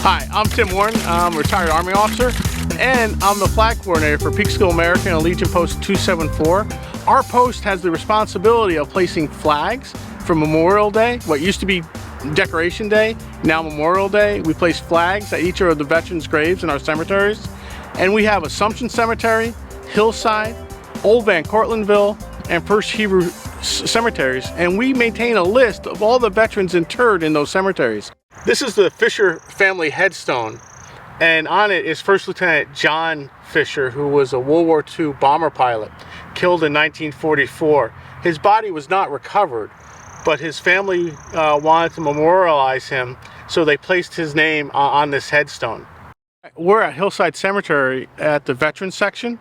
Hi, I'm Tim Warren. I'm a retired Army officer, and I'm the flag coordinator for Peekskill American and Legion Post 274. Our post has the responsibility of placing flags for Memorial Day, what used to be Decoration Day, now Memorial Day. We place flags at each of the veterans' graves in our cemeteries. And we have Assumption Cemetery, Hillside, Old Van Cortlandville, and First Hebrew cemeteries. And we maintain a list of all the veterans interred in those cemeteries. This is the Fisher family headstone, and on it is First Lieutenant John Fisher, who was a World War II bomber pilot, killed in 1944. His body was not recovered, but his family wanted to memorialize him, so they placed his name on this headstone. We're at Hillside Cemetery at the Veterans section,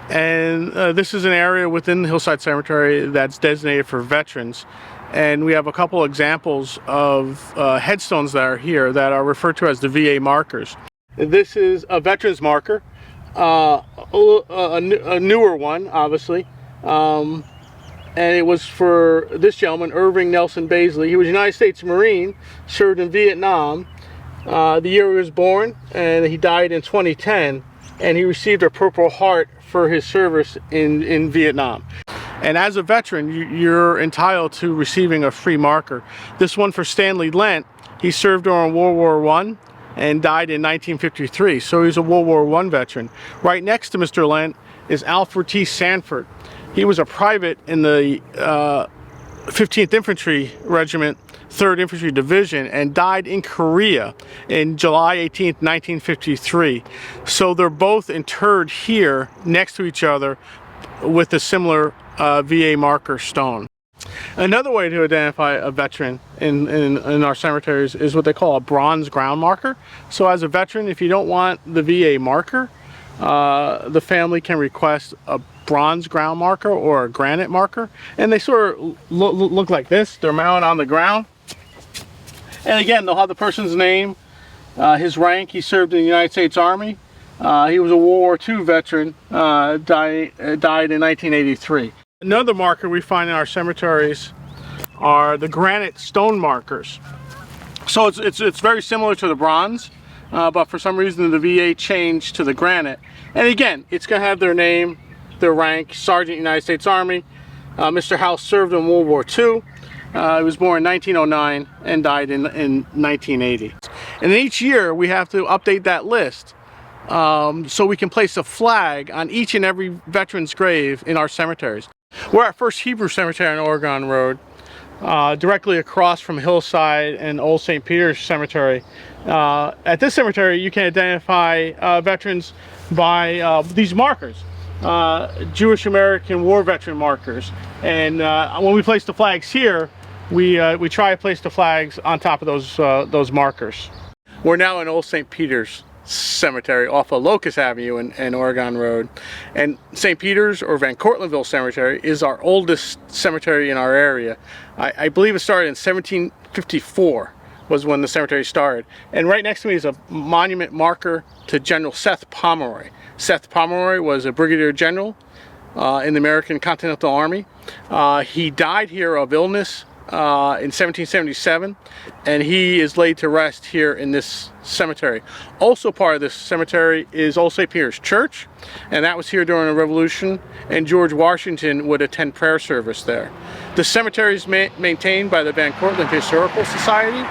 and this is an area within the Hillside Cemetery that's designated for veterans. And we have a couple examples of headstones that are here that are referred to as the VA markers. This is a veterans marker, a newer one, obviously. And it was for this gentleman, Irving Nelson Baisley. He was a United States Marine, served in Vietnam. The year he was born, and he died in 2010. And he received a Purple Heart for his service in Vietnam. And as a veteran, you're entitled to receiving a free marker. This one for Stanley Lent, he served during World War I and died in 1953, so he's a World War I veteran. Right next to Mr. Lent is Alfred T. Sanford. He was a private in the 15th Infantry Regiment, 3rd Infantry Division, and died in Korea in July 18th, 1953. So they're both interred here next to each other with a similar VA marker stone. Another way to identify a veteran in our cemeteries is what they call a bronze ground marker. So as a veteran, if you don't want the VA marker, the family can request a bronze ground marker or a granite marker, and they sort of look like this. They're mounted on the ground, and again, they'll have the person's name, his rank. He served in the United States Army. He was a World War II veteran, died in 1983. Another marker we find in our cemeteries are the granite stone markers. So it's very similar to the bronze, but for some reason the VA changed to the granite. And again, it's going to have their name, their rank, Sergeant United States Army. Mr. House served in World War II. He was born in 1909 and died in 1980. And each year we have to update that list. So we can place a flag on each and every veteran's grave in our cemeteries. We're at First Hebrew Cemetery on Oregon Road, directly across from Hillside and Old St. Peter's Cemetery. At this cemetery, you can identify veterans by these markers, Jewish American War veteran markers. And when we place the flags here, we try to place the flags on top of those markers. We're now in Old St. Peter's Cemetery off of Locust Avenue and Oregon Road, and St. Peter's or Van Cortlandville Cemetery is our oldest cemetery in our area. I believe it started in 1754 was when the cemetery started, and right next to me is a monument marker to General Seth Pomeroy. Seth Pomeroy was a brigadier general in the American Continental Army. He died here of illness in 1777, and he is laid to rest here in this cemetery. Also part of this cemetery is Old St. Peter's Church, and that was here during the Revolution, and George Washington would attend prayer service there. The cemetery is maintained by the Van Cortlandt Historical Society,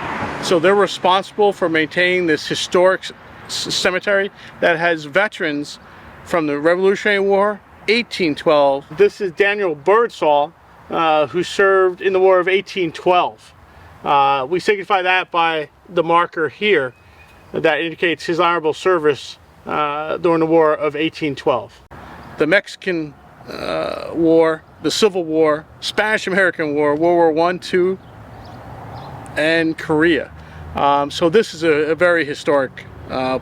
so they're responsible for maintaining this historic cemetery that has veterans from the Revolutionary War, 1812. This is Daniel Birdsall, who served in the War of 1812. We signify that by the marker here that indicates his honorable service during the War of 1812. The Mexican War, the Civil War, Spanish-American War, World War I, II, and Korea. So this is a very historic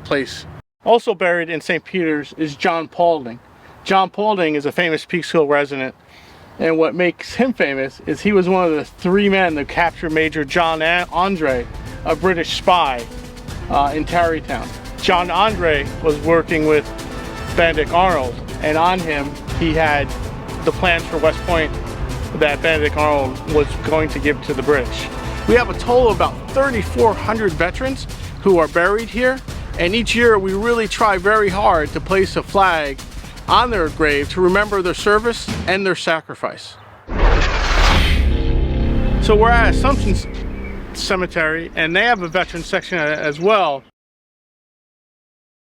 place. Also buried in St. Peter's is John Paulding. John Paulding is a famous Peekskill resident. And what makes him famous is he was one of the 3 men that captured Major John Andre, a British spy, in Tarrytown. John Andre was working with Benedict Arnold, and on him he had the plans for West Point that Benedict Arnold was going to give to the British. We have a total of about 3,400 veterans, who are buried here. And each year we really try very hard to place a flag on their grave to remember their service and their sacrifice. So we're at Assumption Cemetery, and they have a veteran section as well.